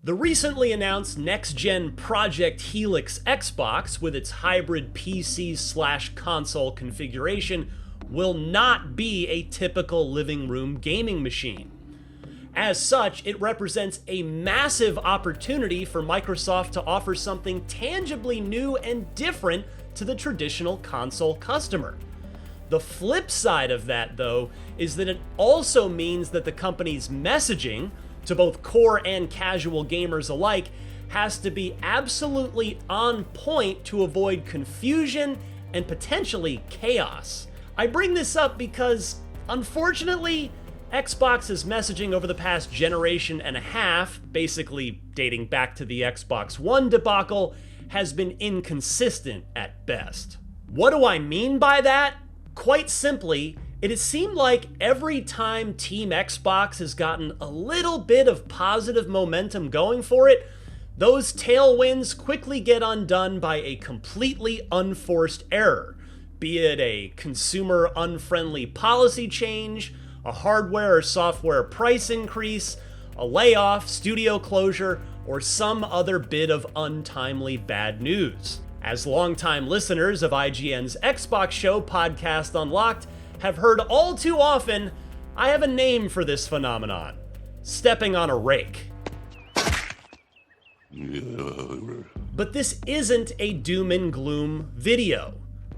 The recently announced next-gen Project Helix Xbox, with its hybrid PC/console configuration, will not be a typical living room gaming machine. As such, it represents a massive opportunity for Microsoft to offer something tangibly new and different to the traditional console customer. The flip side of that, though, is that it also means that the company's messaging, to both core and casual gamers alike, has to be absolutely on point to avoid confusion and potentially chaos. I bring this up because, unfortunately, Xbox's messaging over the past generation and a half, basically dating back to the Xbox One debacle, has been inconsistent at best. What do I mean by that? Quite simply, it has seemed like every time Team Xbox has gotten a little bit of positive momentum going for it, those tailwinds quickly get undone by a completely unforced error, be it a consumer unfriendly policy change, a hardware or software price increase, a layoff, studio closure, or some other bit of untimely bad news. As longtime listeners of IGN's Xbox Show Podcast Unlocked have heard all too often, I have a name for this phenomenon: stepping on a rake. But this isn't a doom and gloom video.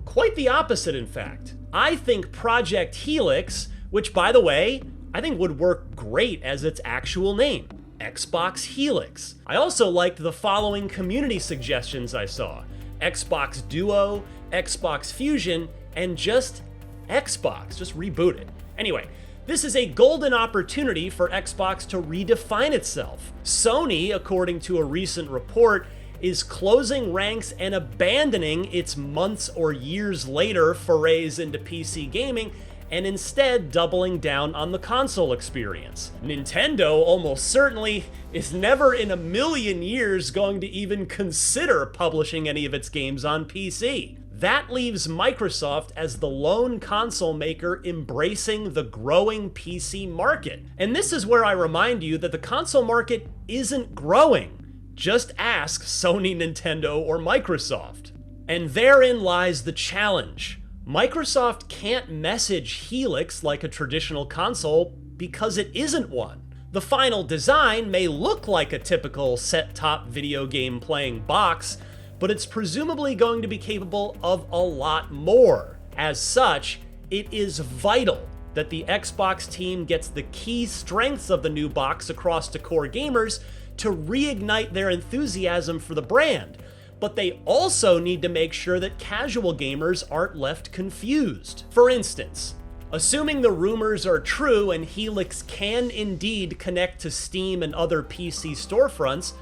Quite the opposite, in fact. I think Project Helix, which, by the way, I think would work great as its actual name, Xbox Helix. I also liked the following community suggestions I saw: Xbox Duo, Xbox Fusion, and just Xbox. Just reboot it. Anyway, this is a golden opportunity for Xbox to redefine itself. Sony, according to a recent report, is closing ranks and abandoning its months or years later forays into PC gaming, and instead doubling down on the console experience. Nintendo almost certainly is never in a million years going to even consider publishing any of its games on PC. That leaves Microsoft as the lone console maker embracing the growing PC market. And this is where I remind you that the console market isn't growing. Just ask Sony, Nintendo, or Microsoft. And therein lies the challenge. Microsoft can't message Helix like a traditional console because it isn't one. The final design may look like a typical set-top video game playing box, but it's presumably going to be capable of a lot more. As such, it is vital that the Xbox team gets the key strengths of the new box across to core gamers to reignite their enthusiasm for the brand. But they also need to make sure that casual gamers aren't left confused. For instance, assuming the rumors are true and Helix can indeed connect to Steam and other PC storefronts,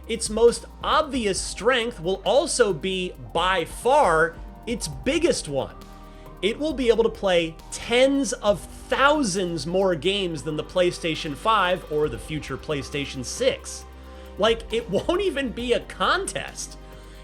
its most obvious strength will also be, by far, its biggest one. It will be able to play tens of thousands more games than the PlayStation 5 or the future PlayStation 6. Like, it won't even be a contest.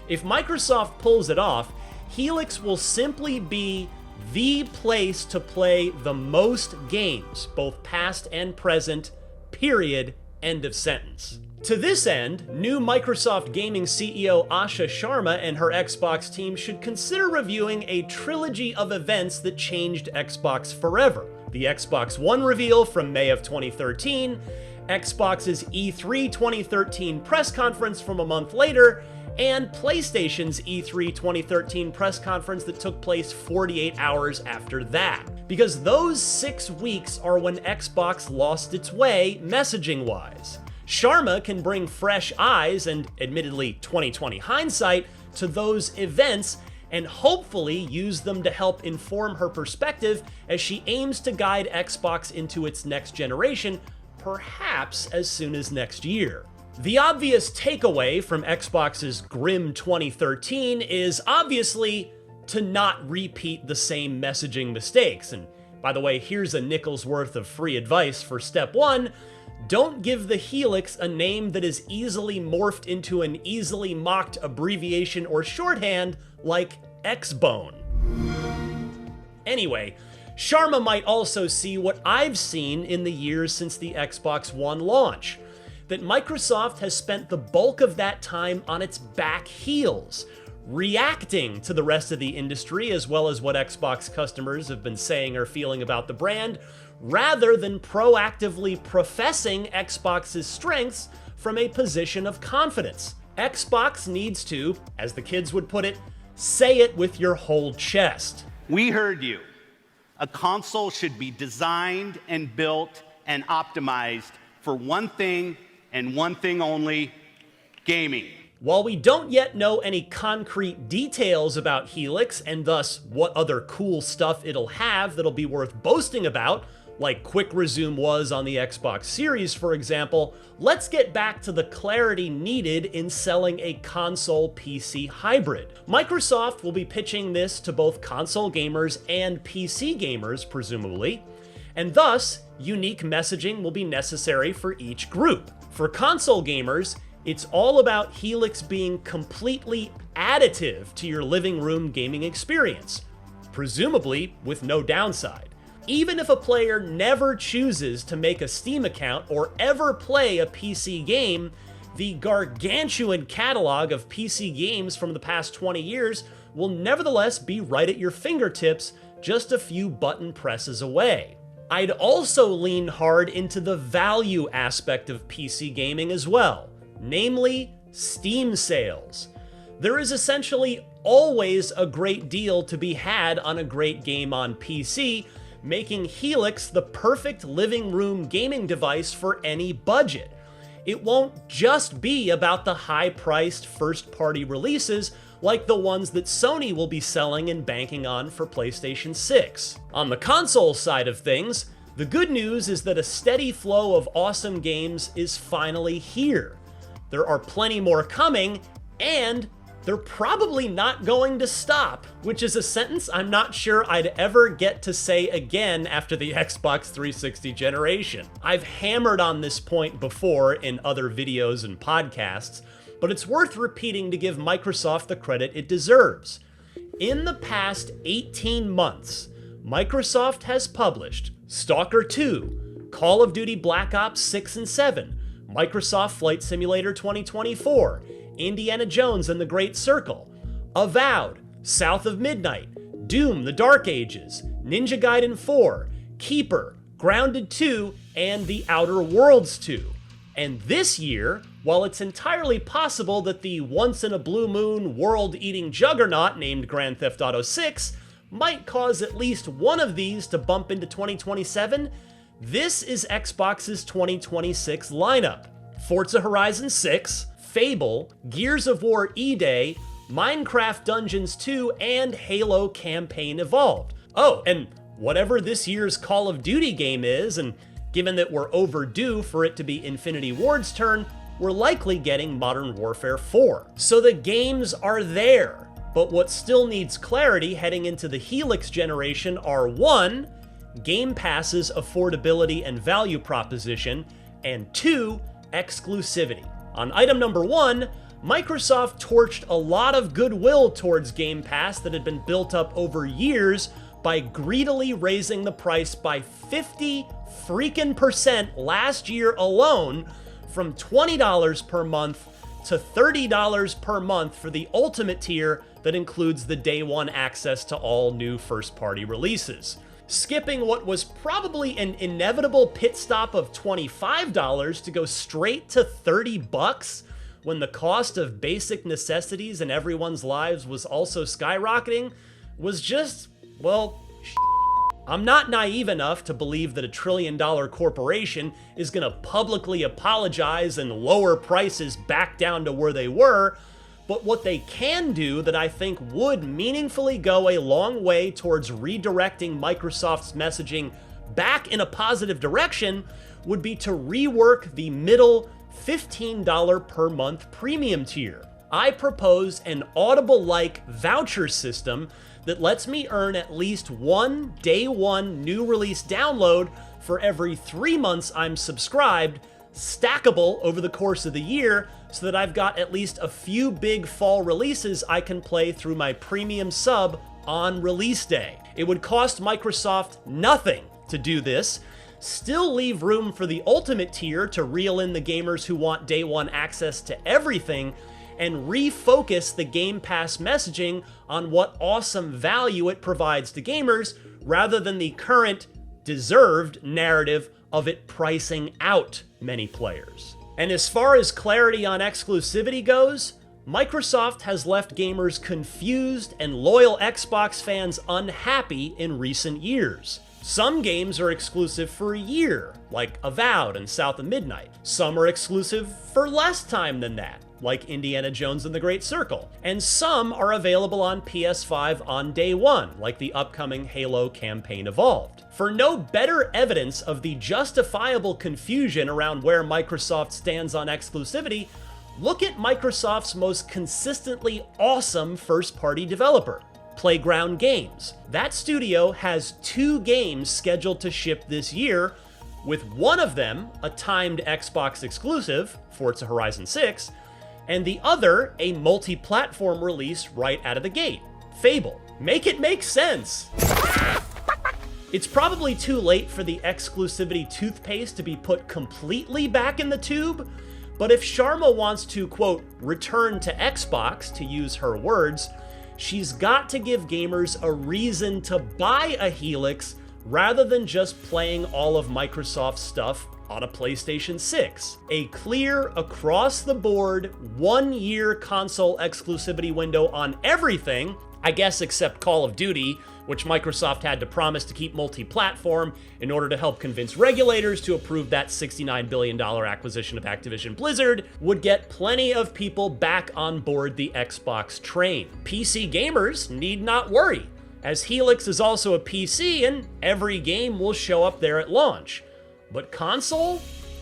If Microsoft pulls it off, Helix will simply be the place to play the most games, both past and present, period, end of sentence. To this end, new Microsoft Gaming CEO Asha Sharma and her Xbox team should consider reviewing a trilogy of events that changed Xbox forever. The Xbox One reveal from May of 2013, Xbox's E3 2013 press conference from a month later, and PlayStation's E3 2013 press conference that took place 48 hours after that. Because those 6 weeks are when Xbox lost its way, messaging-wise. Sharma can bring fresh eyes and, admittedly, 2020 hindsight to those events and hopefully use them to help inform her perspective as she aims to guide Xbox into its next generation, perhaps as soon as next year. The obvious takeaway from Xbox's grim 2013 is obviously to not repeat the same messaging mistakes. And by the way, here's a nickel's worth of free advice for step 1. Don't give the Helix a name that is easily morphed into an easily mocked abbreviation or shorthand like Xbone. Anyway, Sharma might also see what I've seen in the years since the Xbox One launch. that Microsoft has spent the bulk of that time on its back heels, reacting to the rest of the industry as well as what Xbox customers have been saying or feeling about the brand, rather than proactively professing Xbox's strengths from a position of confidence. Xbox needs to, as the kids would put it, say it with your whole chest. We heard you. A console should be designed and built and optimized for one thing and one thing only: gaming. While we don't yet know any concrete details about Helix and thus what other cool stuff it'll have that'll be worth boasting about, like Quick Resume was on the Xbox Series, for example, let's get back to the clarity needed in selling a console PC hybrid. Microsoft will be pitching this to both console gamers and PC gamers, presumably, and thus unique messaging will be necessary for each group. For console gamers, it's all about Helix being completely additive to your living room gaming experience, presumably with no downside. Even if a player never chooses to make a Steam account or ever play a PC game, the gargantuan catalog of PC games from the past 20 years will nevertheless be right at your fingertips, just a few button presses away. I'd also lean hard into the value aspect of PC gaming as well, namely Steam sales. There is essentially always a great deal to be had on a great game on PC, making Helix the perfect living room gaming device for any budget. It won't just be about the high-priced first-party releases like the ones that Sony will be selling and banking on for PlayStation 6. On the console side of things, the good news is that a steady flow of awesome games is finally here. There are plenty more coming, and they're probably not going to stop, which is a sentence I'm not sure I'd ever get to say again after the Xbox 360 generation. I've hammered on this point before in other videos and podcasts, but it's worth repeating to give Microsoft the credit it deserves. In the past 18 months, Microsoft has published Stalker 2, Call of Duty Black Ops 6 and 7, Microsoft Flight Simulator 2024, Indiana Jones and the Great Circle, Avowed, South of Midnight, Doom: The Dark Ages, Ninja Gaiden 4, Keeper, Grounded 2, and The Outer Worlds 2. And this year, while it's entirely possible that the once-in-a-blue-moon, world-eating juggernaut named Grand Theft Auto 6 might cause at least one of these to bump into 2027, this is Xbox's 2026 lineup: Forza Horizon 6, Fable, Gears of War E-Day, Minecraft Dungeons 2, and Halo Campaign Evolved. Oh, and whatever this year's Call of Duty game is, and given that we're overdue for it to be Infinity Ward's turn, we're likely getting Modern Warfare 4. So the games are there, but what still needs clarity heading into the Helix generation are 1, Game Pass's affordability and value proposition, and 2, exclusivity. On item number 1, Microsoft torched a lot of goodwill towards Game Pass that had been built up over years by greedily raising the price by 50% last year alone, from $20 per month to $30 per month for the ultimate tier that includes the day one access to all new first-party releases. Skipping what was probably an inevitable pit stop of $25 to go straight to $30 when the cost of basic necessities in everyone's lives was also skyrocketing was just, well, I'm not naive enough to believe that a trillion-dollar corporation is going to publicly apologize and lower prices back down to where they were, but what they can do that I think would meaningfully go a long way towards redirecting Microsoft's messaging back in a positive direction would be to rework the middle $15 per month premium tier. I propose an Audible-like voucher system that lets me earn at least one day one new release download for every 3 months I'm subscribed, stackable over the course of the year, so that I've got at least a few big fall releases I can play through my premium sub on release day. It would cost Microsoft nothing to do this, still leave room for the ultimate tier to reel in the gamers who want day one access to everything, and refocus the Game Pass messaging on what awesome value it provides to gamers, rather than the current, deserved narrative of it pricing out many players. And as far as clarity on exclusivity goes, Microsoft has left gamers confused and loyal Xbox fans unhappy in recent years. Some games are exclusive for a year, like Avowed and South of Midnight. Some are exclusive for less time than that, like Indiana Jones and the Great Circle. And some are available on PS5 on day one, like the upcoming Halo Campaign Evolved. For no better evidence of the justifiable confusion around where Microsoft stands on exclusivity, look at Microsoft's most consistently awesome first-party developer, Playground Games. That studio has 2 games scheduled to ship this year, with one of them a timed Xbox exclusive, Forza Horizon 6, and the other a multi-platform release right out of the gate, Fable. Make it make sense! It's probably too late for the exclusivity toothpaste to be put completely back in the tube, but if Sharma wants to, quote, return to Xbox, to use her words, she's got to give gamers a reason to buy a Helix rather than just playing all of Microsoft's stuff on a PlayStation 6. A clear, across-the-board, 1-year console exclusivity window on everything, I guess except Call of Duty, which Microsoft had to promise to keep multi-platform in order to help convince regulators to approve that $69 billion acquisition of Activision Blizzard, would get plenty of people back on board the Xbox train. PC gamers need not worry, as Helix is also a PC and every game will show up there at launch. But console?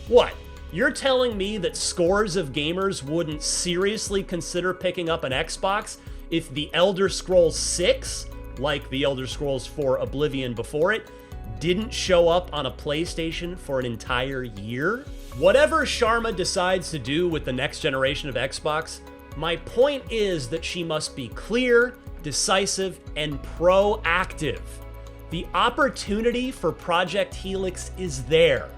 What? You're telling me that scores of gamers wouldn't seriously consider picking up an Xbox if The Elder Scrolls 6, like The Elder Scrolls 4 Oblivion before it, didn't show up on a PlayStation for an entire year? Whatever Sharma decides to do with the next generation of Xbox, my point is that she must be clear, decisive, and proactive. The opportunity for Project Helix is there.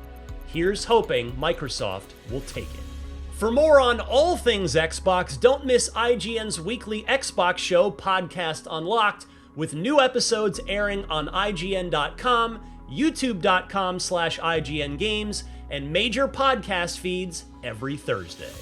Here's hoping Microsoft will take it. For more on all things Xbox, don't miss IGN's weekly Xbox show, Podcast Unlocked, with new episodes airing on IGN.com, YouTube.com/IGN Games, and major podcast feeds every Thursday.